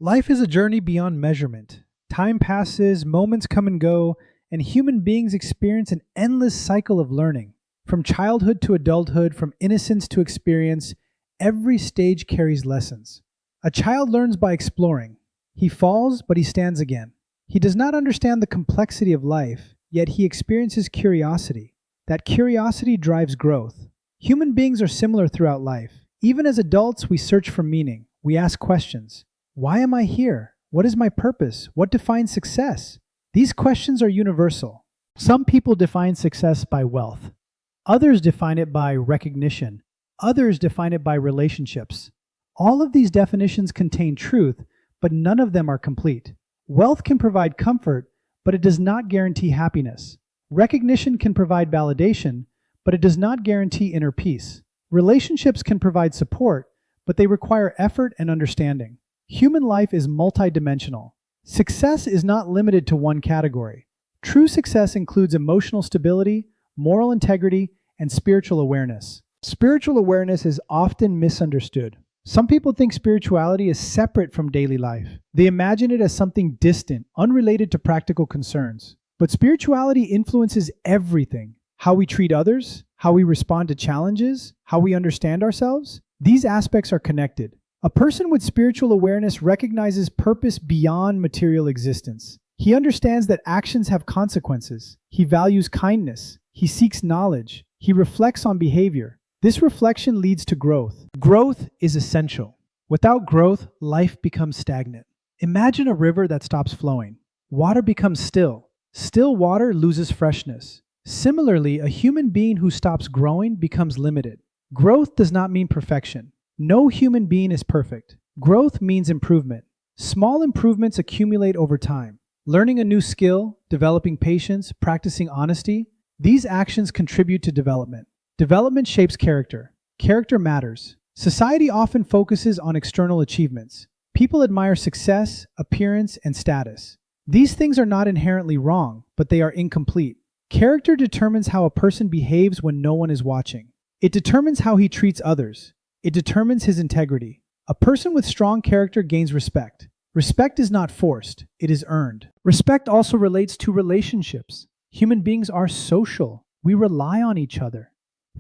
Life is a journey beyond measurement. Time passes, moments come and go, and human beings experience an endless cycle of learning. From childhood to adulthood, from innocence to experience, every stage carries lessons. A child learns by exploring. He falls, but he stands again. He does not understand the complexity of life, yet he experiences curiosity. That curiosity drives growth. Human beings are similar throughout life. Even as adults, we search for meaning. We ask questions. Why am I here? What is my purpose? What defines success? These questions are universal. Some people define success by wealth. Others define it by recognition. Others define it by relationships. All of these definitions contain truth, but none of them are complete. Wealth can provide comfort, but it does not guarantee happiness. Recognition can provide validation, but it does not guarantee inner peace. Relationships can provide support, but they require effort and understanding. Human life is multidimensional. Success is not limited to one category. True success includes emotional stability, moral integrity, and spiritual awareness. Spiritual awareness is often misunderstood. Some people think spirituality is separate from daily life. They imagine it as something distant, unrelated to practical concerns. But spirituality influences everything: how we treat others, how we respond to challenges, how we understand ourselves. These aspects are connected. A person with spiritual awareness recognizes purpose beyond material existence. He understands that actions have consequences. He values kindness. He seeks knowledge. He reflects on behavior. This reflection leads to growth. Growth is essential. Without growth, life becomes stagnant. Imagine a river that stops flowing. Water becomes still. Still water loses freshness. Similarly, a human being who stops growing becomes limited. Growth does not mean perfection. No human being is perfect. Growth means improvement. Small improvements accumulate over time. Learning a new skill, developing patience, practicing honesty, these actions contribute to development. Development shapes character. Character matters. Society often focuses on external achievements. People admire success, appearance, and status. These things are not inherently wrong, but they are incomplete. Character determines how a person behaves when no one is watching. It determines how he treats others. It determines his integrity. A person with strong character gains respect. Respect is not forced, it is earned. Respect also relates to relationships. Human beings are social. We rely on each other.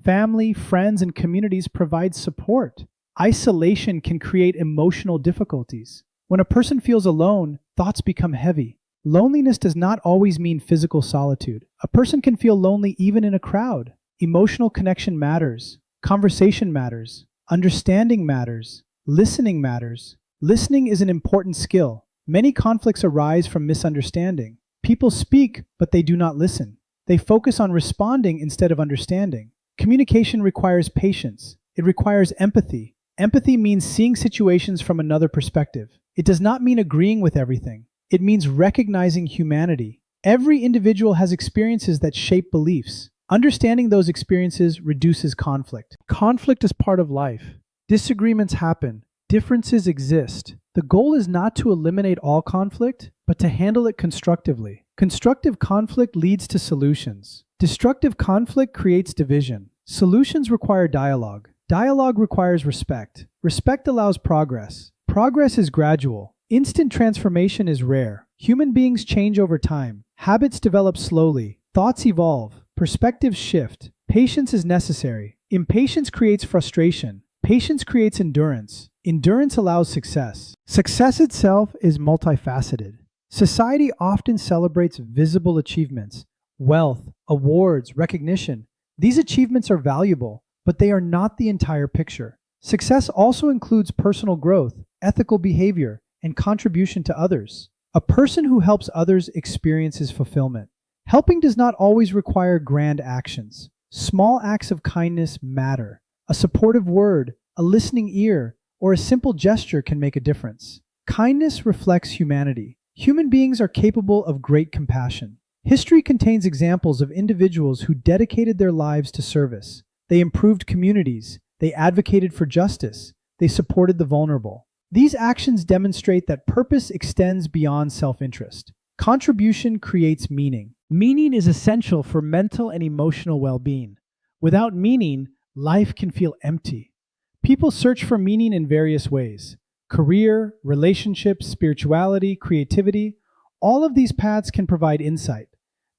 Family, friends, and communities provide support. Isolation can create emotional difficulties. When a person feels alone, thoughts become heavy. Loneliness does not always mean physical solitude. A person can feel lonely even in a crowd. Emotional connection matters. Conversation matters. Understanding matters. Listening matters. Listening is an important skill. Many conflicts arise from misunderstanding. People speak, but they do not listen. They focus on responding instead of understanding. Communication requires patience. It requires empathy. Empathy means seeing situations from another perspective. It does not mean agreeing with everything. It means recognizing humanity. Every individual has experiences that shape beliefs. Understanding those experiences reduces conflict. Conflict is part of life. Disagreements happen. Differences exist. The goal is not to eliminate all conflict, but to handle it constructively. Constructive conflict leads to solutions. Destructive conflict creates division. Solutions require dialogue. Dialogue requires respect. Respect allows progress. Progress is gradual. Instant transformation is rare. Human beings change over time. Habits develop slowly. Thoughts evolve. Perspectives shift. Patience is necessary. Impatience creates frustration. Patience creates endurance. Endurance allows success. Success itself is multifaceted. Society often celebrates visible achievements, wealth, awards, recognition. These achievements are valuable, but they are not the entire picture. Success also includes personal growth, ethical behavior, and contribution to others. A person who helps others experiences fulfillment. Helping does not always require grand actions. Small acts of kindness matter. A supportive word, a listening ear, or a simple gesture can make a difference. Kindness reflects humanity. Human beings are capable of great compassion. History contains examples of individuals who dedicated their lives to service. They improved communities. They advocated for justice. They supported the vulnerable. These actions demonstrate that purpose extends beyond self-interest. Contribution creates meaning. Meaning is essential for mental and emotional well-being. Without meaning, life can feel empty. People search for meaning in various ways. Career, relationships, spirituality, creativity, all of these paths can provide insight.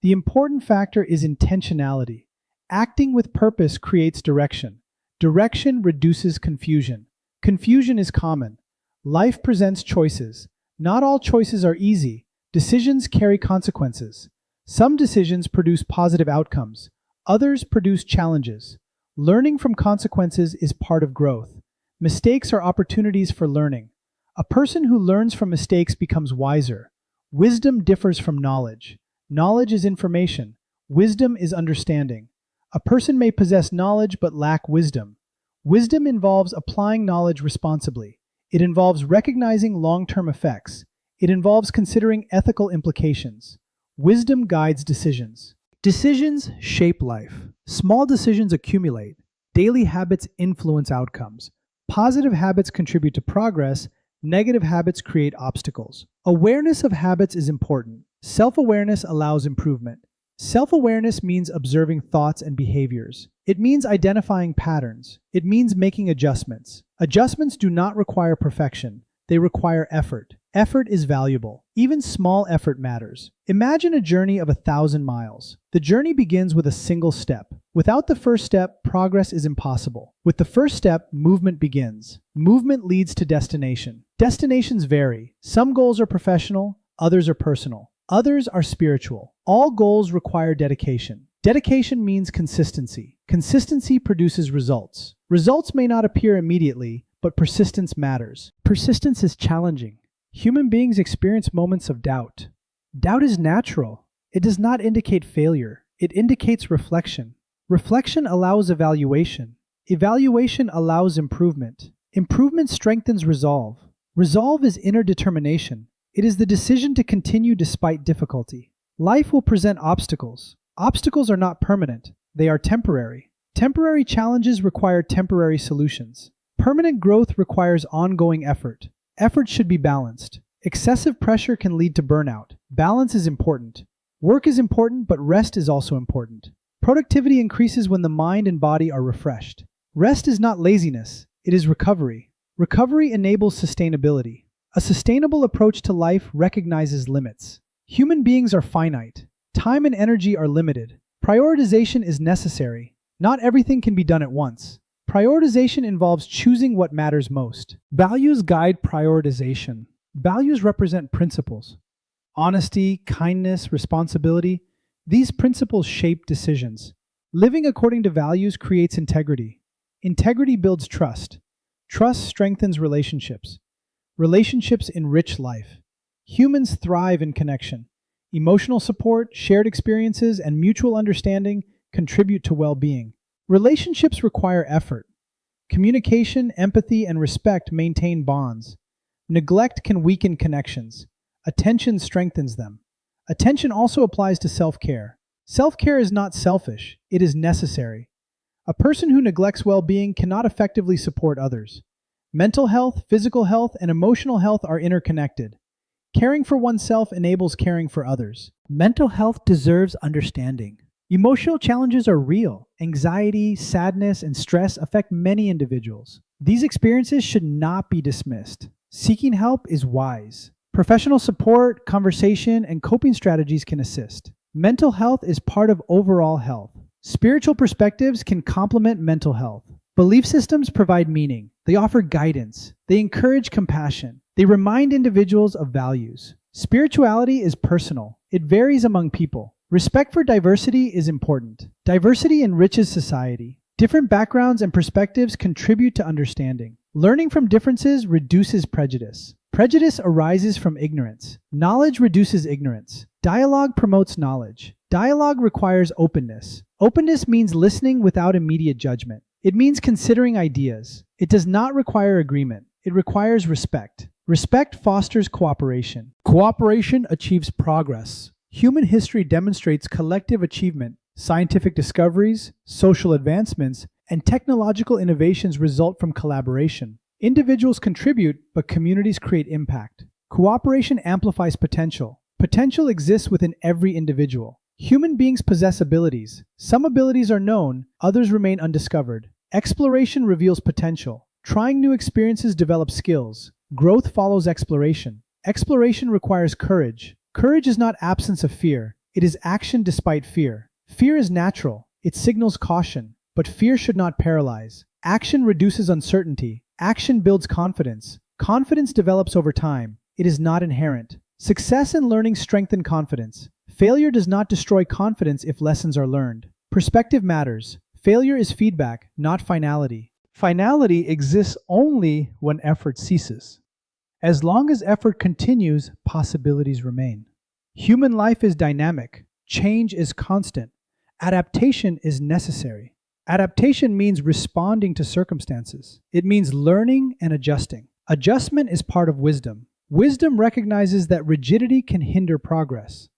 The important factor is intentionality. Acting with purpose creates direction. Direction reduces confusion. Confusion is common. Life presents choices. Not all choices are easy. Decisions carry consequences. Some decisions produce positive outcomes. Others produce challenges. Learning from consequences is part of growth. Mistakes are opportunities for learning. A person who learns from mistakes becomes wiser. Wisdom differs from knowledge. Knowledge is information. Wisdom is understanding. A person may possess knowledge but lack wisdom. Wisdom involves applying knowledge responsibly. It involves recognizing long-term effects. It involves considering ethical implications. Wisdom guides decisions. Decisions shape life. Small decisions accumulate. Daily habits influence outcomes. Positive habits contribute to progress. Negative habits create obstacles. Awareness of habits is important. Self-awareness allows improvement. Self-awareness means observing thoughts and behaviors. It means identifying patterns. It means making adjustments. Adjustments do not require perfection. They require effort. Effort is valuable. Even small effort matters. Imagine a journey of 1,000 miles. The journey begins with a single step. Without the first step, progress is impossible. With the first step, movement begins. Movement leads to destination. Destinations vary. Some goals are professional, others are personal. Others are spiritual. All goals require dedication. Dedication means consistency. Consistency produces results. Results may not appear immediately, but persistence matters. Persistence is challenging. Human beings experience moments of doubt. Doubt is natural. It does not indicate failure. It indicates reflection. Reflection allows evaluation. Evaluation allows improvement. Improvement strengthens resolve. Resolve is inner determination. It is the decision to continue despite difficulty. Life will present obstacles. Obstacles are not permanent. They are temporary. Temporary challenges require temporary solutions. Permanent growth requires ongoing effort. Effort should be balanced. Excessive pressure can lead to burnout. Balance is important. Work is important, but rest is also important. Productivity increases when the mind and body are refreshed. Rest is not laziness. It is recovery. Recovery enables sustainability. A sustainable approach to life recognizes limits. Human beings are finite. Time and energy are limited. Prioritization is necessary. Not everything can be done at once. Prioritization involves choosing what matters most. Values guide prioritization. Values represent principles. Honesty, kindness, responsibility. These principles shape decisions. Living according to values creates integrity. Integrity builds trust. Trust strengthens relationships. Relationships enrich life. Humans thrive in connection. Emotional support, shared experiences, and mutual understanding contribute to well-being. Relationships require effort. Communication, empathy, and respect maintain bonds. Neglect can weaken connections. Attention strengthens them. Attention also applies to self-care. Self-care is not selfish, it is necessary. A person who neglects well-being cannot effectively support others. Mental health, physical health, and emotional health are interconnected. Caring for oneself enables caring for others. Mental health deserves understanding. Emotional challenges are real. Anxiety, sadness, and stress affect many individuals. These experiences should not be dismissed. Seeking help is wise. Professional support, conversation, and coping strategies can assist. Mental health is part of overall health. Spiritual perspectives can complement mental health. Belief systems provide meaning. They offer guidance. They encourage compassion. They remind individuals of values. Spirituality is personal. It varies among people. Respect for diversity is important. Diversity enriches society. Different backgrounds and perspectives contribute to understanding. Learning from differences reduces prejudice. Prejudice arises from ignorance. Knowledge reduces ignorance. Dialogue promotes knowledge. Dialogue requires openness. Openness means listening without immediate judgment. It means considering ideas. It does not require agreement. It requires respect. Respect fosters cooperation. Cooperation achieves progress. Human history demonstrates collective achievement. Scientific discoveries, social advancements, and technological innovations result from collaboration. Individuals contribute, but communities create impact. Cooperation amplifies potential. Potential exists within every individual. Human beings possess abilities. Some abilities are known, others remain undiscovered. Exploration reveals potential. Trying new experiences develops skills. Growth follows exploration. Exploration requires courage. Courage is not absence of fear. It is action despite fear. Fear is natural. It signals caution. But fear should not paralyze. Action reduces uncertainty. Action builds confidence. Confidence develops over time. It is not inherent. Success and learning strengthen confidence. Failure does not destroy confidence if lessons are learned. Perspective matters. Failure is feedback, not finality. Finality exists only when effort ceases. As long as effort continues, possibilities remain. Human life is dynamic. Change is constant. Adaptation is necessary. Adaptation means responding to circumstances. It means learning and adjusting. Adjustment is part of wisdom. Wisdom recognizes that rigidity can hinder progress.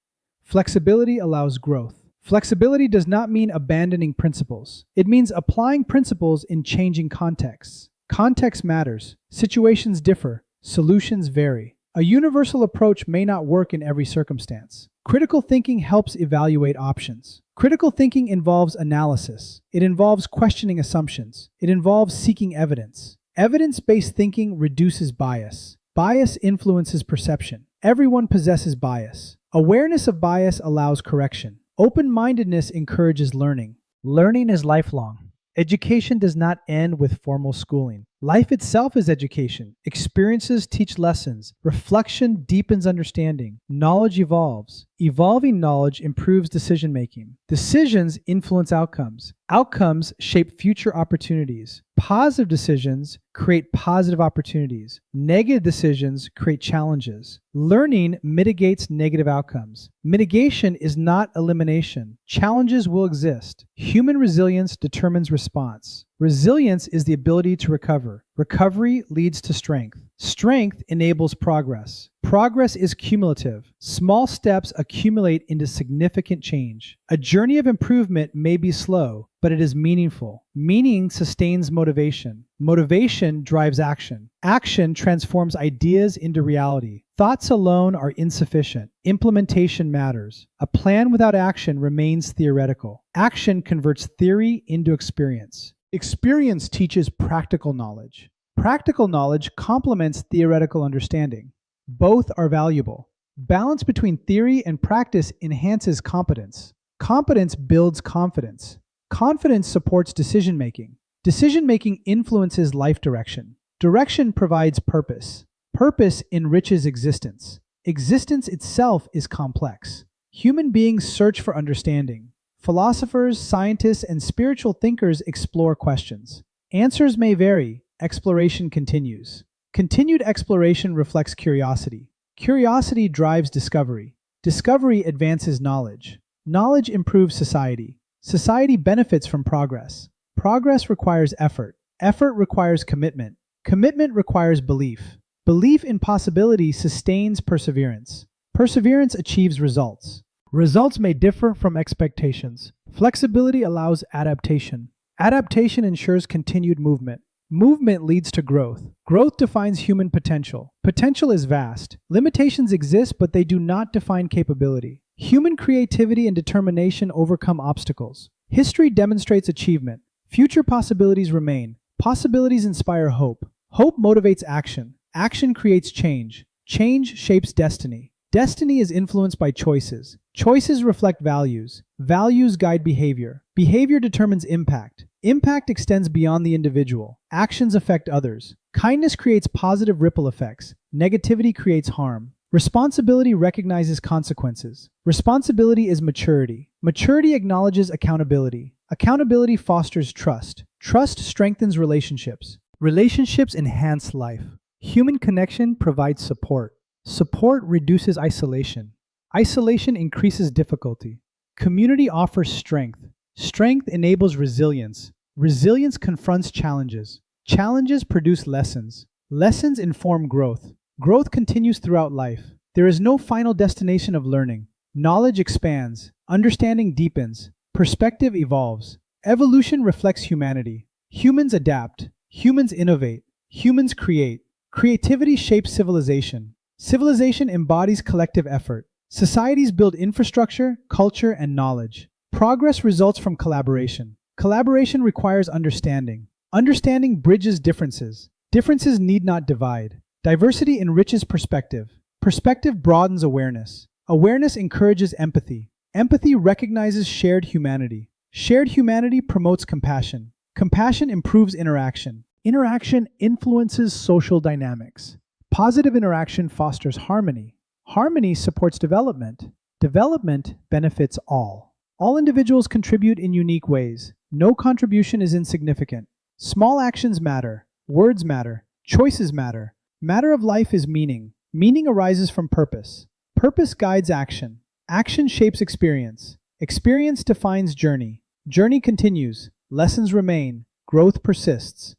Flexibility allows growth. Flexibility does not mean abandoning principles. It means applying principles in changing contexts. Context matters. Situations differ. Solutions vary. A universal approach may not work in every circumstance. Critical thinking helps evaluate options. Critical thinking involves analysis. It involves questioning assumptions. It involves seeking evidence. Evidence-based thinking reduces bias. Bias influences perception. Everyone possesses bias. Awareness of bias allows correction. Open-mindedness encourages learning. Learning is lifelong. Education does not end with formal schooling. Life itself is education. Experiences teach lessons. Reflection deepens understanding. Knowledge evolves. Evolving knowledge improves decision-making. Decisions influence outcomes. Outcomes shape future opportunities. Positive decisions create positive opportunities. Negative decisions create challenges. Learning mitigates negative outcomes. Mitigation is not elimination. Challenges will exist. Human resilience determines response. Resilience is the ability to recover. Recovery leads to strength. Strength enables progress. Progress is cumulative. Small steps accumulate into significant change. A journey of improvement may be slow, but it is meaningful. Meaning sustains motivation. Motivation drives action. Action transforms ideas into reality. Thoughts alone are insufficient. Implementation matters. A plan without action remains theoretical. Action converts theory into experience. Experience teaches practical knowledge. Practical knowledge complements theoretical understanding. Both are valuable. Balance between theory and practice enhances competence. Competence builds confidence. Confidence supports decision-making. Decision-making influences life direction. Direction provides purpose. Purpose enriches existence. Existence itself is complex. Human beings search for understanding. Philosophers, scientists, and spiritual thinkers explore questions. Answers may vary. Exploration continues. Continued exploration reflects curiosity. Curiosity drives discovery. Discovery advances knowledge. Knowledge improves society. Society benefits from progress. Progress requires effort. Effort requires commitment. Commitment requires belief. Belief in possibility sustains perseverance. Perseverance achieves results. Results may differ from expectations. Flexibility allows adaptation. Adaptation ensures continued movement. Movement leads to growth. Growth defines human potential. Potential is vast. Limitations exist, but they do not define capability. Human creativity and determination overcome obstacles. History demonstrates achievement. Future possibilities remain. Possibilities inspire hope. Hope motivates action. Action creates change. Change shapes destiny. Destiny is influenced by choices. Choices reflect values. Values guide behavior. Behavior determines impact. Impact extends beyond the individual. Actions affect others. Kindness creates positive ripple effects. Negativity creates harm. Responsibility recognizes consequences. Responsibility is maturity. Maturity acknowledges accountability. Accountability fosters trust. Trust strengthens relationships. Relationships enhance life. Human connection provides support. Support reduces isolation. Isolation increases difficulty. Community offers strength. Strength enables resilience. Resilience confronts challenges. Challenges produce lessons. Lessons inform growth. Growth continues throughout life. There is no final destination of learning. Knowledge expands. Understanding deepens. Perspective evolves. Evolution reflects humanity. Humans adapt. Humans innovate. Humans create. Creativity shapes civilization. Civilization embodies collective effort. Societies build infrastructure, culture, and knowledge. Progress results from collaboration. Collaboration requires understanding. Understanding bridges differences. Differences need not divide. Diversity enriches perspective. Perspective broadens awareness. Awareness encourages empathy. Empathy recognizes shared humanity. Shared humanity promotes compassion. Compassion improves interaction. Interaction influences social dynamics. Positive interaction fosters harmony. Harmony supports development. Development benefits all. All individuals contribute in unique ways. No contribution is insignificant. Small actions matter. Words matter. Choices matter. Matter of life is meaning. Meaning arises from purpose. Purpose guides action. Action shapes experience. Experience defines journey. Journey continues. Lessons remain. Growth persists.